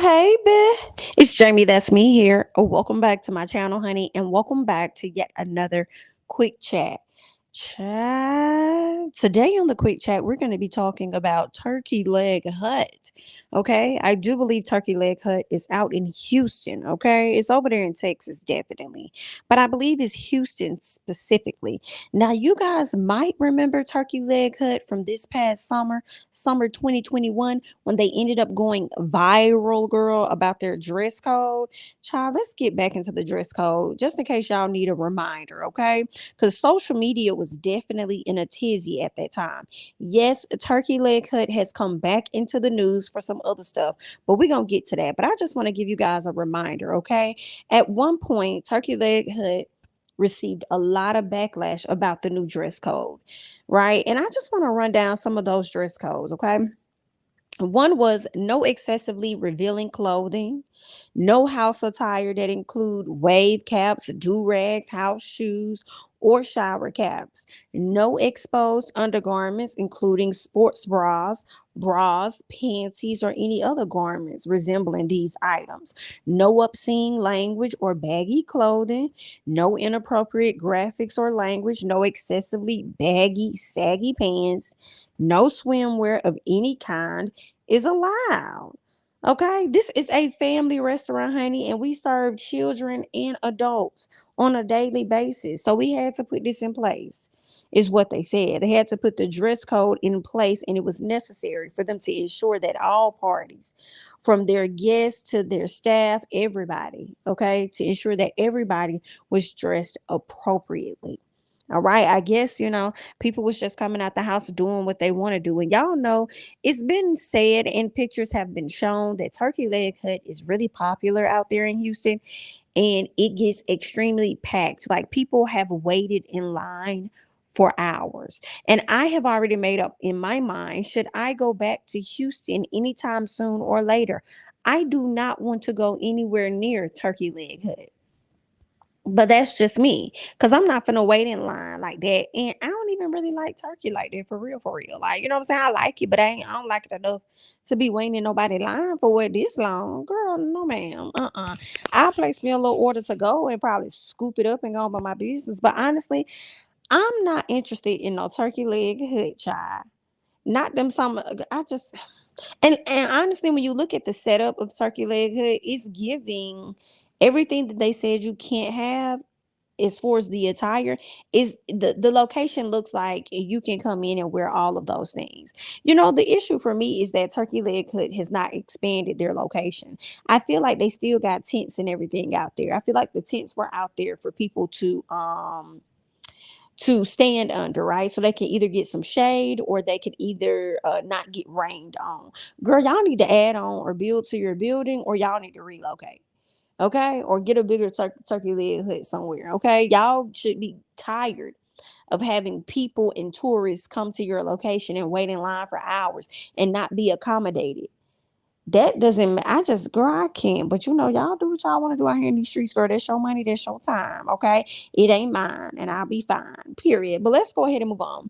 Hey, it's Jamie. That's me here. Welcome back to my channel, honey, and welcome back to yet another quick chat. Chat. Today on the quick chat, we're going to be talking about Turkey Leg Hut. Okay, I do believe Turkey Leg Hut is out in Houston. Okay, it's over there in Texas, definitely, but I believe it's Houston specifically. Now, you guys might remember Turkey Leg Hut from this past summer 2021, when they ended up going viral, girl, about their dress code. Child, let's get back into the dress code just in case y'all need a reminder, okay? Because social media was definitely in a tizzy at that time. Yes, Turkey Leg Hut has come back into the news for some other stuff, but we're going to get to that. But I just want to give you guys a reminder, okay? At one point, Turkey Leg Hut received a lot of backlash about the new dress code, right? And I just want to run down some of those dress codes, okay? One was no excessively revealing clothing, no house attire that include wave caps, do-rags, house shoes, or shower caps, no exposed undergarments, including sports bras, panties, or any other garments resembling these items, no obscene language or baggy clothing, no inappropriate graphics or language, no excessively baggy, saggy pants, no swimwear of any kind is allowed. Okay, this is a family restaurant, honey, and we serve children and adults on a daily basis. So we had to put this in place, is what they said. They had to put the dress code in place, and it was necessary for them to ensure that all parties, from their guests to their staff, everybody, okay, to ensure that everybody was dressed appropriately. All right. I guess, people was just coming out the house doing what they want to do. And y'all know it's been said and pictures have been shown that Turkey Leg Hut is really popular out there in Houston, and it gets extremely packed. Like, people have waited in line for hours. And I have already made up in my mind, should I go back to Houston anytime soon or later, I do not want to go anywhere near Turkey Leg Hut. But that's just me, because I'm not gonna wait in line like that. And I don't even really like turkey like that, for real, for real. Like, you know what I'm saying? I like it, but I don't like it enough to be waiting in nobody line for what this long. Girl, no ma'am. I'll place me a little order to go and probably scoop it up and go about my business. But honestly, I'm not interested in no turkey leg hood child. Not them some I just and honestly, when you look at the setup of turkey leg hood, it's giving everything that they said you can't have as far as the attire. Is the location looks like you can come in and wear all of those things. The issue for me is that Turkey Leg Hut has not expanded their location. I feel like they still got tents and everything out there. I feel like the tents were out there for people to stand under, right? So they can either get some shade, or they could either not get rained on. Girl, y'all need to add on or build to your building, or y'all need to relocate, okay? Or get a bigger turkey leg hut somewhere, okay? Y'all should be tired of having people and tourists come to your location and wait in line for hours and not be accommodated. That doesn't, I just, girl, I can't. But y'all do what y'all want to do out here in these streets, girl. That's your money, that's your time, okay? It ain't mine, and I'll be fine, period. But let's go ahead and move on.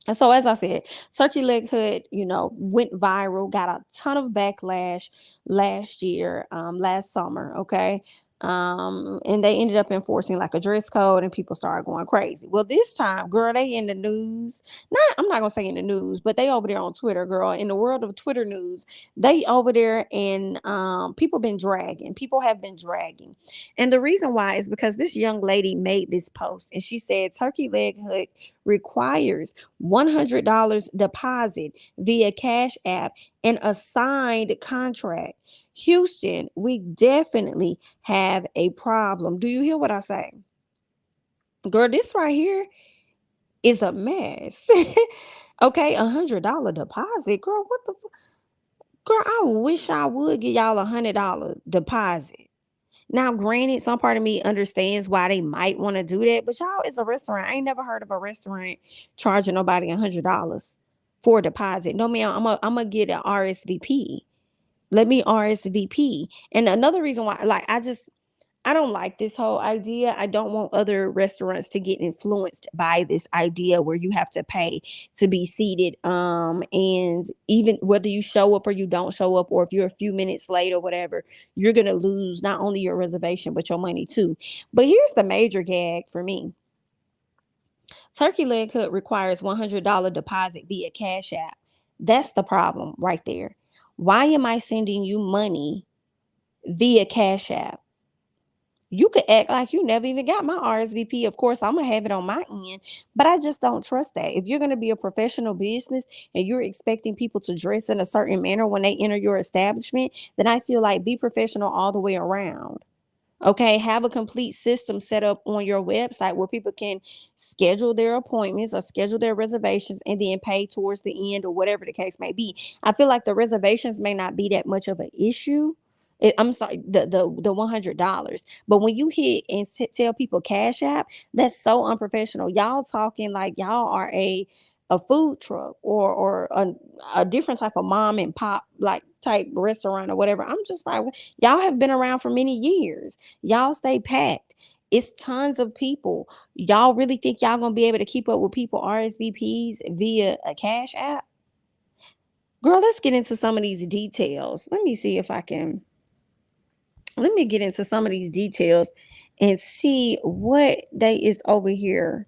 And so, as I said, Turkey Leg Hut, went viral, got a ton of backlash last year, last summer, okay? And they ended up enforcing like a dress code, and people started going crazy. Well, this time, girl, they in the news. I'm not gonna say in the news, but they over there on Twitter, girl. In the world of Twitter news, they over there, and people have been dragging. And the reason why is because this young lady made this post, and she said Turkey Leg Hut requires $100 deposit via Cash App and a signed contract. Houston, we definitely have a problem. Do you hear what I say? Girl, this right here is a mess. Okay, $100 deposit. Girl, what the girl, I wish I would give y'all $100 deposit. Now, granted, some part of me understands why they might want to do that, but y'all, it's a restaurant. I ain't never heard of a restaurant charging nobody $100 for a deposit. No, man, I'm gonna get an RSVP. Let me RSVP. And another reason why, like, I don't like this whole idea. I don't want other restaurants to get influenced by this idea where you have to pay to be seated. And even whether you show up or you don't show up, or if you're a few minutes late or whatever, you're gonna lose not only your reservation but your money too. But here's the major gag for me. Turkey Leg Hut requires $100 deposit via Cash App. That's the problem right there. Why am I sending you money via Cash App? You could act like you never even got my RSVP. Of course, I'm gonna have it on my end, but I just don't trust that. If you're gonna be a professional business and you're expecting people to dress in a certain manner when they enter your establishment, then I feel like be professional all the way around. Okay, have a complete system set up on your website where people can schedule their appointments or schedule their reservations and then pay towards the end or whatever the case may be. I feel like the reservations may not be that much of an issue. I'm sorry, the $100. But when you hit and tell people Cash App, that's so unprofessional. Y'all talking like y'all are a food truck or a different type of mom and pop like type restaurant or whatever. I'm just like, y'all have been around for many years. Y'all stay packed. It's tons of people. Y'all really think y'all gonna be able to keep up with people RSVPs via a Cash App? Girl, let's get into some of these details. Let me see if I can. Let me get into some of these details and see what they is over here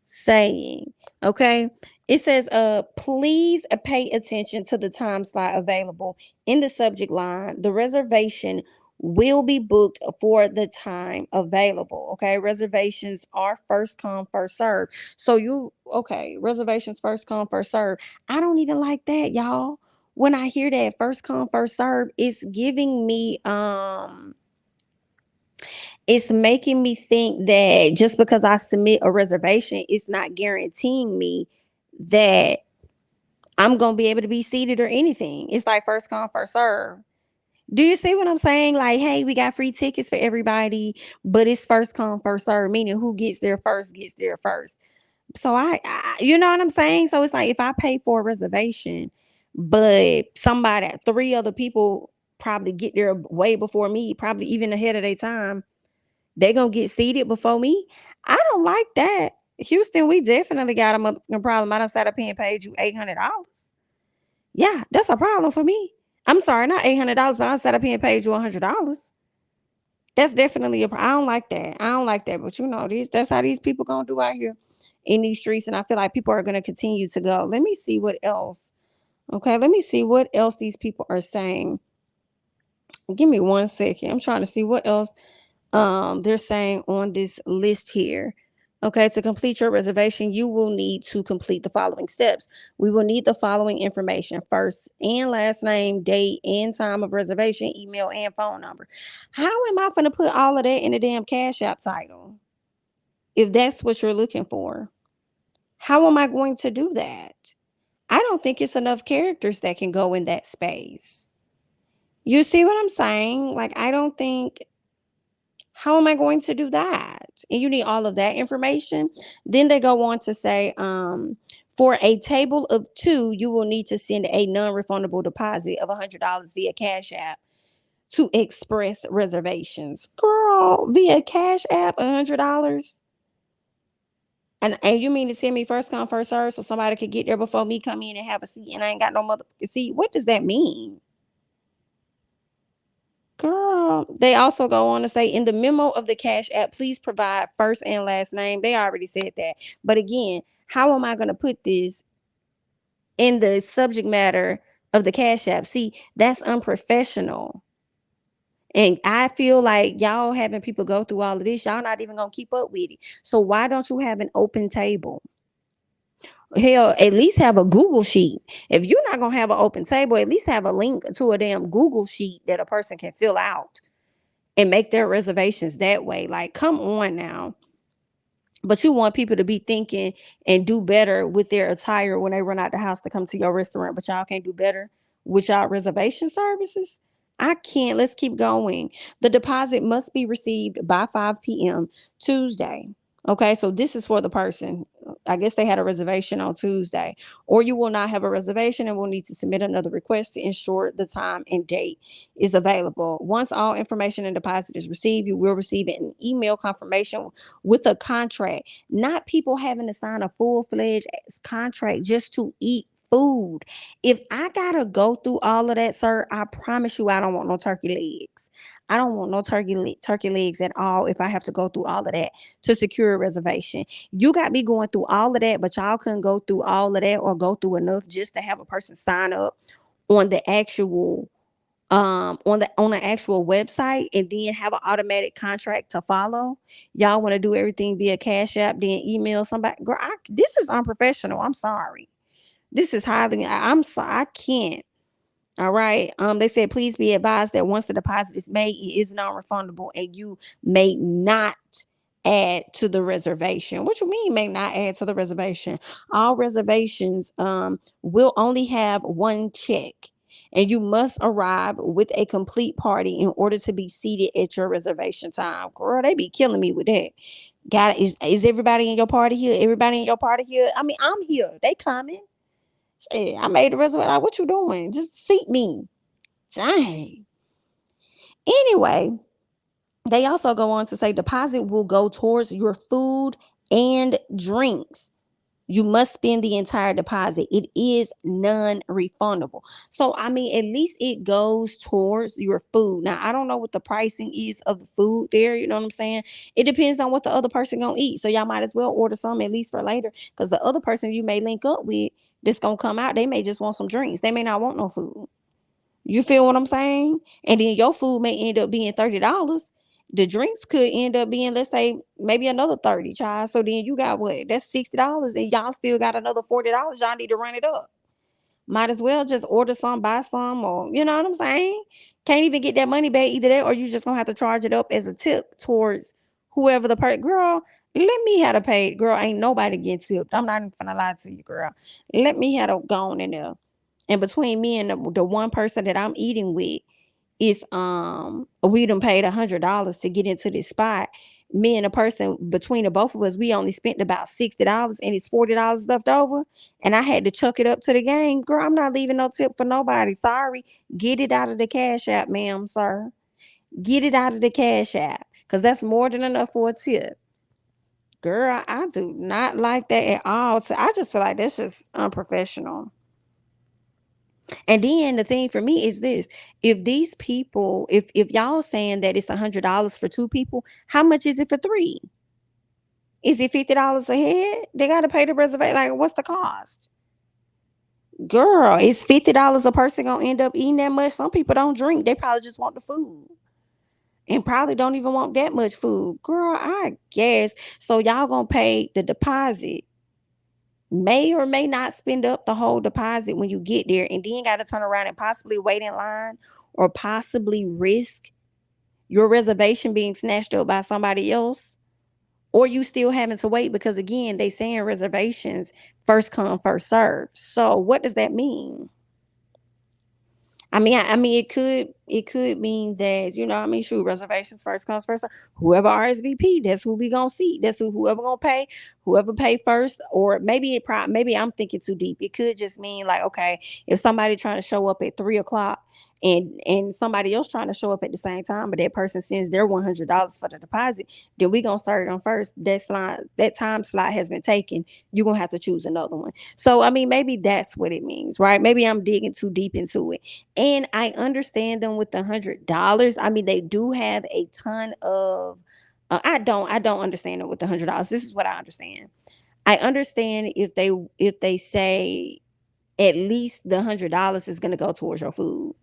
saying. Okay. It says, please pay attention to the time slot available in the subject line. The reservation will be booked for the time available. Okay. Reservations are first come, first serve. So okay, reservations first come, first serve. I don't even like that, y'all. When I hear that first come, first serve, it's making me think that just because I submit a reservation, it's not guaranteeing me that I'm going to be able to be seated or anything. It's like first come, first serve. Do you see what I'm saying? Like, hey, we got free tickets for everybody, but it's first come, first serve, meaning who gets there first gets there first. So you know what I'm saying? So it's like if I pay for a reservation, but three other people probably get there way before me, probably even ahead of their time, they gonna get seated before me. I don't like that. Houston, we definitely got a motherfucking problem. I done sat up here and paid you $800. Yeah, that's a problem for me. I'm sorry, not $800, but I sat up here and paid you $100. That's definitely I don't like that. I don't like that. But you know, that's how these people gonna do out here in these streets. And I feel like people are gonna continue to go. Let me see what else. Okay, let me see what else these people are saying. Give me 1 second. I'm trying to see what else they're saying on this list here. Okay, to complete your reservation, you will need to complete the following steps. We will need the following information: first and last name, date and time of reservation, email and phone number. How am I going to put all of that in the damn Cash App title if that's what you're looking for? How am I going to do that? I don't think it's enough characters that can go in that space. You see what I'm saying? Like, I don't think. How am I going to do that? And you need all of that information. Then they go on to say, for a table of two, you will need to send a non-refundable deposit of $100 via Cash App to express reservations. Girl, via Cash App, $100. And you mean to tell me first come, first serve, so somebody could get there before me, come in and have a seat, and I ain't got no motherfucking seat? What does that mean? Girl, they also go on to say in the memo of the Cash App, please provide first and last name. They already said that. But again, how am I going to put this in the subject matter of the Cash App? See, that's unprofessional. And I feel like y'all having people go through all of this, y'all not even going to keep up with it. So why don't you have an open table? Hell, at least have a Google sheet. If you're not going to have an open table, at least have a link to a damn Google sheet that a person can fill out and make their reservations that way. Like, come on now. But you want people to be thinking and do better with their attire when they run out the house to come to your restaurant, but y'all can't do better with y'all reservation services. I can't. Let's keep going. The deposit must be received by 5 p.m. Tuesday. Okay, so this is for the person. I guess they had a reservation on Tuesday, or you will not have a reservation and will need to submit another request to ensure the time and date is available. Once all information and deposit is received, you will receive an email confirmation with a contract. Not people having to sign a full-fledged contract just to eat food. If I gotta go through all of that, sir, I promise you I don't want no turkey legs. I don't want no turkey legs at all if I have to go through all of that to secure a reservation. You got me going through all of that, but y'all couldn't go through all of that or go through enough just to have a person sign up on the actual on the actual website and then have an automatic contract to follow. Y'all want to do everything via Cash App, then email somebody. Girl, this is unprofessional. I'm sorry. This is highly I'm sorry. I can't. All right. They said, please be advised that once the deposit is made, it is non-refundable and you may not add to the reservation. What you mean may not add to the reservation? All reservations will only have one check. And you must arrive with a complete party in order to be seated at your reservation time. Girl, they be killing me with that. Got it. Is everybody in your party here? Everybody in your party here? I mean, I'm here. They coming. Shit, I made the reservation. Like, what you doing? Just seat me. Dang. Anyway, they also go on to say deposit will go towards your food and drinks. You must spend the entire deposit. It is non-refundable. So, I mean, at least it goes towards your food. Now, I don't know what the pricing is of the food there. You know what I'm saying? It depends on what the other person gonna eat. So y'all might as well order some at least for later. Because the other person you may link up with that's gonna come out, they may just want some drinks. They may not want no food. You feel what I'm saying? And then your food may end up being $30. The drinks could end up being, let's say, maybe another 30, child. So then you got what? That's $60. And y'all still got another $40. Y'all need to run it up. Might as well just order some, buy some, or you know what I'm saying? Can't even get that money back either that, or you just gonna have to charge it up as a tip towards whoever the person. Girl, let me have to pay. Girl, ain't nobody get tipped. I'm not even gonna lie to you, girl. Let me have to go on in there. And between me and the one person that I'm eating with is we done paid $100 to get into this spot. Me and the person between the both of us, we only spent about $60 and it's $40 left over. And I had to chuck it up to the game. Girl, I'm not leaving no tip for nobody. Sorry. Get it out of the Cash App, ma'am, sir. Get it out of the Cash App. Cause that's more than enough for a tip. Girl, I do not like that at all. So I just feel like that's just unprofessional. And then the thing for me is this: if these people, if y'all saying that it's $100 for two people, how much is it for three? Is it $50 a head? They got to pay the reservation. Like, what's the cost? Girl, is $50 a person gonna end up eating that much? Some people don't drink; they probably just want the food, and probably don't even want that much food. Girl, I guess so. Y'all gonna pay the deposit, may or may not spend up the whole deposit when you get there, and then got to turn around and possibly wait in line or possibly risk your reservation being snatched up by somebody else, or you still having to wait because again they saying reservations first come first serve. So what does that mean? I mean, it could mean that I mean, shoot, reservations first comes first serve. Whoever RSVP, that's who we gonna see. That's whoever gonna pay, whoever pay first, or maybe I'm thinking too deep. It could just mean like, okay, if somebody trying to show up at 3 o'clock and somebody else trying to show up at the same time, but that person sends their $100 for the deposit, then we gonna start them first. That time slot has been taken. You're gonna have to choose another one. So I mean, maybe that's what it means, right? Maybe I'm digging too deep into it. And I understand them with $100. I mean, they do have a ton of. I don't understand it with $100. This is what I understand. I understand if they say at least the $100 is going to go towards your food.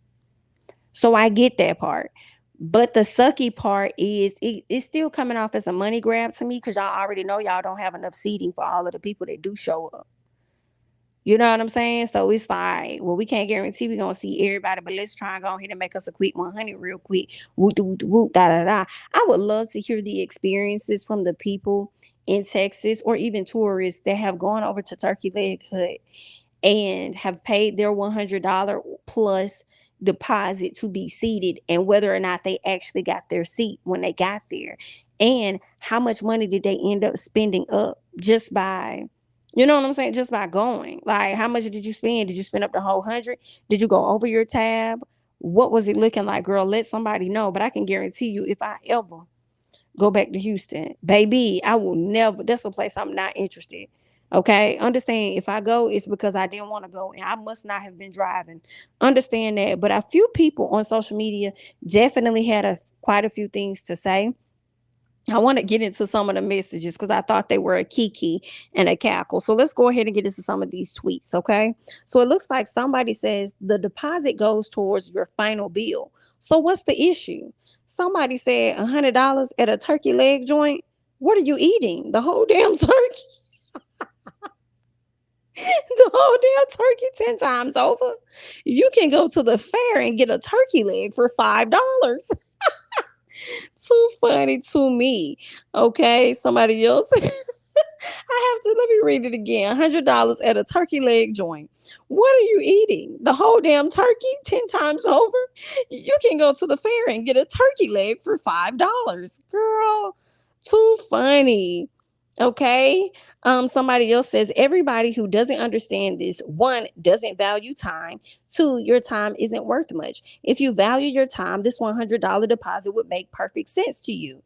So I get that part. But the sucky part is it's still coming off as a money grab to me because y'all already know y'all don't have enough seating for all of the people that do show up. You know what I'm saying? So it's like, well, we can't guarantee we're gonna see everybody, but let's try and go ahead and make us a quick 100 real quick. Whoop, whoop, whoop, da da da. I would love to hear the experiences from the people in Texas or even tourists that have gone over to Turkey Leg Hut and have paid their $100 plus deposit to be seated and whether or not they actually got their seat when they got there. And how much money did they end up spending up just by, you know what I'm saying? Just by going. Like, how much did you spend? Did you spend up the whole 100? Did you go over your tab? What was it looking like, girl? Let somebody know. But I can guarantee you, if I ever go back to Houston, baby, I will never. That's a place I'm not interested. Okay, understand, if I go, it's because I didn't want to go and I must not have been driving. Understand that. But a few people on social media definitely had quite a few things to say. I want to get into some of the messages because I thought they were a kiki and a cackle. So let's go ahead and get into some of these tweets, okay? So it looks like somebody says the deposit goes towards your final bill. So what's the issue? Somebody said $100 at a turkey leg joint. What are you eating? The whole damn turkey? The whole damn turkey 10 times over? You can go to the fair and get a turkey leg for $5. Too funny to me. Okay, somebody else. I have to let me read it again. $100 at a turkey leg joint. What are you eating? The whole damn turkey 10 times over? You can go to the fair and get a turkey leg for $5. Girl, too funny. Okay. Somebody else says everybody who doesn't understand this, one, doesn't value time. Two, your time isn't worth much. If you value your time, this $100 deposit would make perfect sense to you.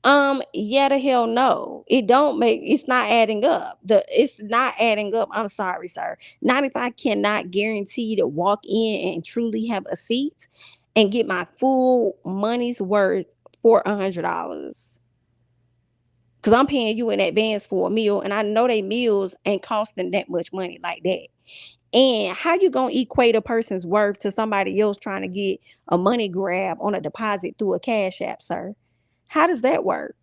Yeah, the hell no. It's not adding up. It's not adding up. I'm sorry, sir. Not if I cannot guarantee to walk in and truly have a seat and get my full money's worth for $100. Cause I'm paying you in advance for a meal, and I know they meals ain't costing that much money like that. And how you gonna equate a person's worth to somebody else trying to get a money grab on a deposit through a cash app, sir? How does that work?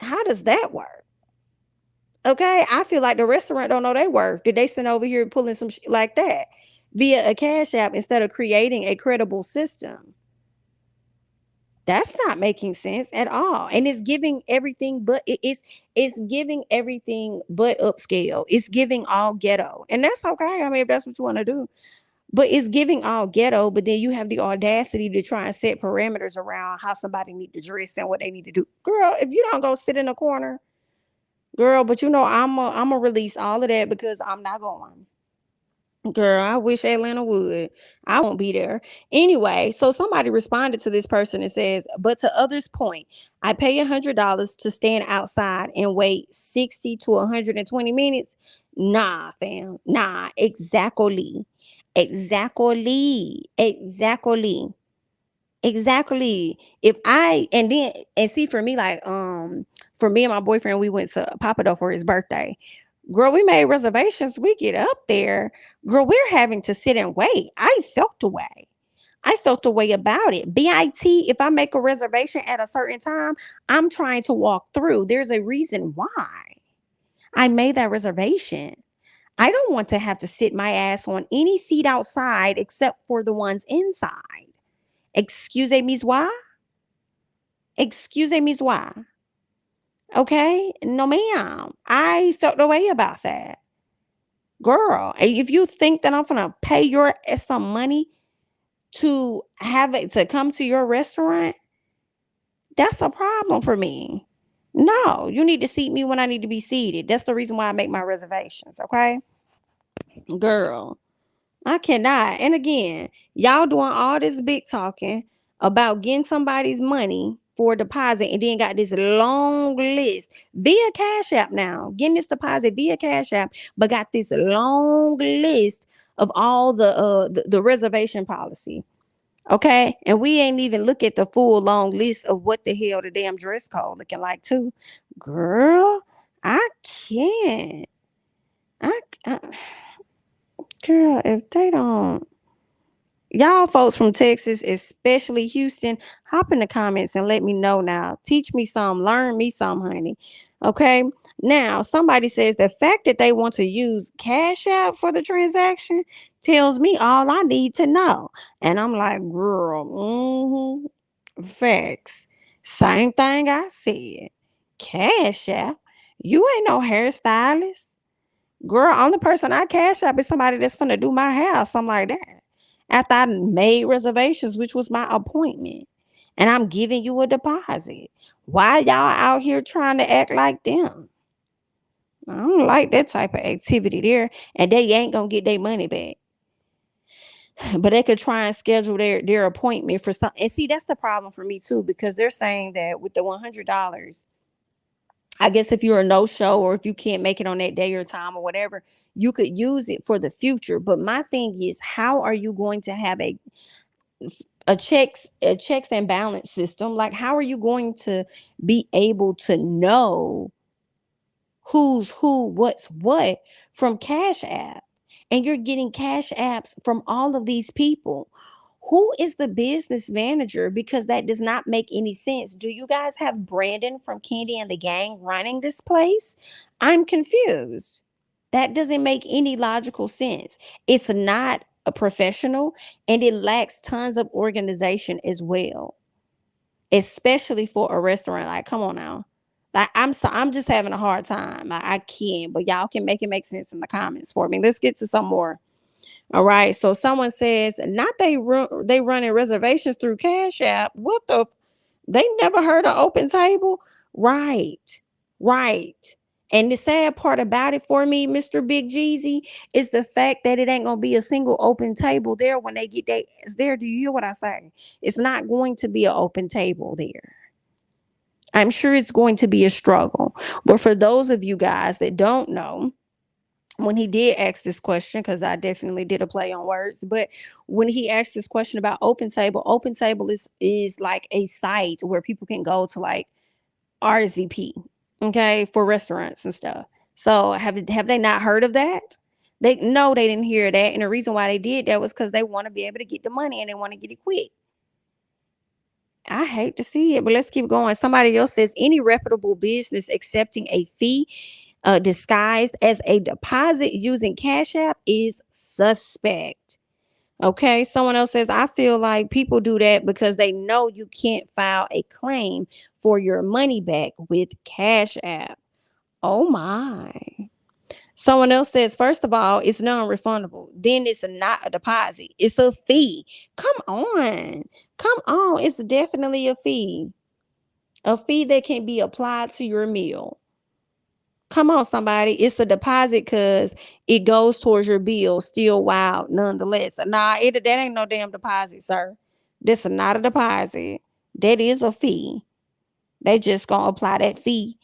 How does that work? Okay, I feel like the restaurant don't know their worth. Did they send over here pulling some shit like that via a cash app instead of creating a credible system? That's not making sense at all. And it's giving everything but it's giving everything but upscale. It's giving all ghetto. And that's okay. I mean, if that's what you want to do. But it's giving all ghetto, but then you have the audacity to try and set parameters around how somebody need to dress and what they need to do. Girl, if you don't go sit in a corner, girl, but I'm a release all of that because I'm not going. Girl, I wish Atlanta would. I won't be there. Anyway, so somebody responded to this person and says, but to others' point, I pay $100 to stand outside and wait 60 to 120 minutes. Nah, fam. Nah, exactly. Exactly. Exactly. Exactly. If I and then and see for me, like for me and my boyfriend, we went to Papado for his birthday. Girl, we made reservations. We get up there. Girl, we're having to sit and wait. I felt the way. I felt the way about it. BIT, if I make a reservation at a certain time, I'm trying to walk through. There's a reason why I made that reservation. I don't want to have to sit my ass on any seat outside except for the ones inside. Excusez-moi, why? Excusez-moi, why? Okay? No, ma'am. I felt the way about that. Girl, if you think that I'm gonna pay your some money to have it to come to your restaurant, that's a problem for me. No, you need to seat me when I need to be seated. That's the reason why I make my reservations. Okay, girl. I cannot. And again, y'all doing all this big talking about getting somebody's money for a deposit and then got this long list via Cash App now. Getting this deposit via Cash App, but got this long list of all the reservation policy. Okay. And we ain't even look at the full long list of what the hell the damn dress code looking like too. Girl, I can't. I girl, if they don't, y'all folks from Texas, especially Houston, hop in the comments and let me know now. Teach me some, learn me some, honey. Okay. Now, somebody says the fact that they want to use Cash App for the transaction tells me all I need to know. And I'm like, girl, facts. Same thing I said. Cash App. You ain't no hairstylist. Girl, only person I cash app is somebody that's gonna do my hair, something like that. After I made reservations, which was my appointment. and I'm giving you a deposit. Why y'all out here trying to act like them? I don't like that type of activity there, and they ain't gonna get their money back. But they could try and schedule their appointment for some. And see, that's the problem for me too, because they're saying that with the $100, I guess if you're a no show or if you can't make it on that day or time or whatever, you could use it for the future. But my thing is, how are you going to have a checks and balance system? Like, how are you going to be able to know who's who, what's what from Cash App? And you're getting Cash Apps from all of these people. Who is the business manager? Because that does not make any sense. Do you guys have Brandon from Candy and the Gang running this place? I'm confused. That doesn't make any logical sense. It's not a professional, and it lacks tons of organization as well, especially for a restaurant. Like, come on now. Like, I'm just having a hard time. I can't, but y'all can make it make sense in the comments for me. Let's get to some more. All right. So someone says, not they running reservations through Cash App. What the? They never heard of Open Table. Right. Right. And the sad part about it for me, Mr. Big Jeezy, is the fact that it ain't gonna be a single open table there when they get there. Do you hear what I say? It's not going to be an open table there. I'm sure it's going to be a struggle. But for those of you guys that don't know, when he did ask this question, because I definitely did a play on words, but when he asked this question about Open Table is like a site where people can go to, like, RSVP, okay, for restaurants and stuff. So have they not heard of that? They no, they didn't hear that, and the reason why they did that was because they want to be able to get the money and they want to get it quick. I hate to see it, but let's keep going. Somebody else says any reputable business accepting a fee disguised as a deposit using Cash App is suspect. Okay. Someone else says, I feel like people do that because they know you can't file a claim for your money back with Cash App. Oh my. Someone else says, first of all, it's non-refundable. Then it's not a deposit. It's a fee. Come on. Come on. It's definitely a fee. A fee that can be applied to your meal. Come on, somebody. It's a deposit because it goes towards your bill. Still wild, nonetheless. Nah, that ain't no damn deposit, sir. This is not a deposit. That is a fee. They just gonna apply that fee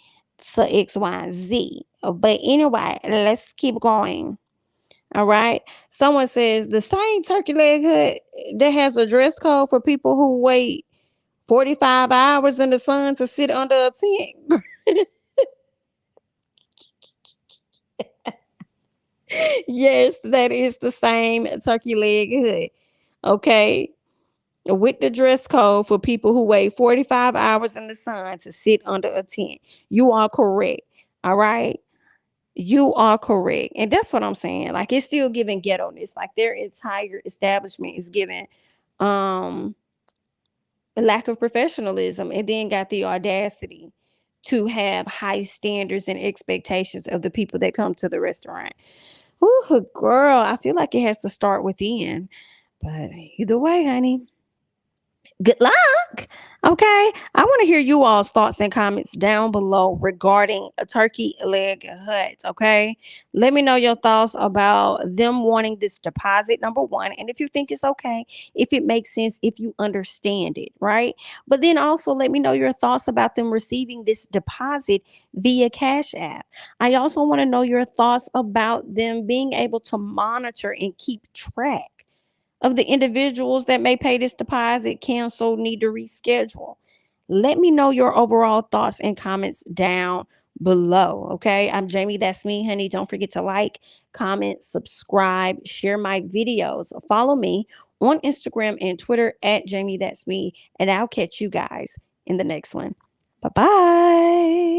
to X, Y, and Z. But anyway, let's keep going. All right. Someone says the same turkey leg hut that has a dress code for people who wait 45 hours in the sun to sit under a tent. Yes, that is the same turkey leg hut. Okay. With the dress code for people who wait 45 hours in the sun to sit under a tent. You are correct. All right. You are correct. And that's what I'm saying. Like, it's still giving ghetto-ness. Like, their entire establishment is giving um a lack of professionalism, and then got the audacity to have high standards and expectations of the people that come to the restaurant. Ooh, girl, I feel like it has to start within. But either way, honey, good luck. Okay. I want to hear you all's thoughts and comments down below regarding a turkey leg hut. Okay. Let me know your thoughts about them wanting this deposit, number one. And if you think it's okay, if it makes sense, if you understand it, right? But then also let me know your thoughts about them receiving this deposit via Cash App. I also want to know your thoughts about them being able to monitor and keep track of the individuals that may pay this deposit, cancel, need to reschedule. Let me know your overall thoughts and comments down below. Okay. I'm Jamie. That's me, honey. Don't forget to like, comment, subscribe, share my videos. Follow me on Instagram and Twitter at Jamie. That's me. And I'll catch you guys in the next one. Bye bye.